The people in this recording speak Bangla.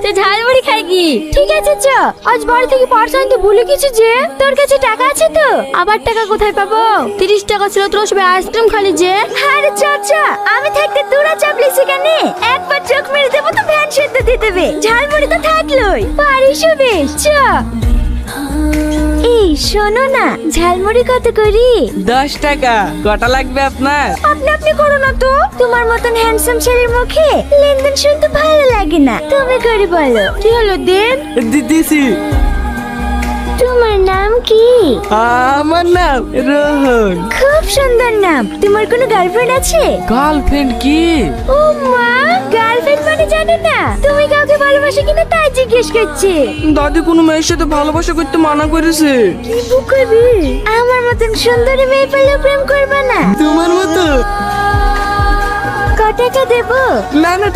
সে ঝালমুড়ি খাই কি? ঠিক আছে চ, আজ বাড়ি থেকে পার্স আনতে ভুলে গেছি যে। তোর কাছে টাকা আছে তো? আবার টাকা কোথায় পাবো? 30 টাকা ছিল তোর সবে আইসক্রিম খালি যে। আরে চ চ, আমি থাকতে তোরা চাপলি সেখানে একবার চোখ মেরে দেবো তো ভ্যান সেদ্ধ দিয়ে দেবে। ঝালমুড়ি তো থাকলোই, পারিস বেশ। চ এই শোনো না, ঝালমুড়ি কত করি? 10 টাকা। কটা লাগবে আপনার? আপনি করো না তো, তোমার মতন হ্যান্ডসাম ছেলের মুখে লেনদেন শুনতে ভালো লাগে না। তুমি করে বলো কি হলো দেন। দিদিছি। তোমার নাম কি? আমার নাম রোহন। খুব সুন্দর নাম। তোমার কোনো গার্লফ্রেন্ড আছে? গার্লফ্রেন্ড কি? ও মা, গার্লফ্রেন্ড মানে জানো না? তুমি কাউকে ভালোবাসো কিনা তাই জিজ্ঞেস করছে। দাদি কোনো মেয়ের সাথে ভালোবাসা করতে মানা করেছে। কি বুকবি? আমার মতন সুন্দরী মেয়ে পেলে প্রেম করবে না? তোমার মতো? কত টাকা দেবো? না না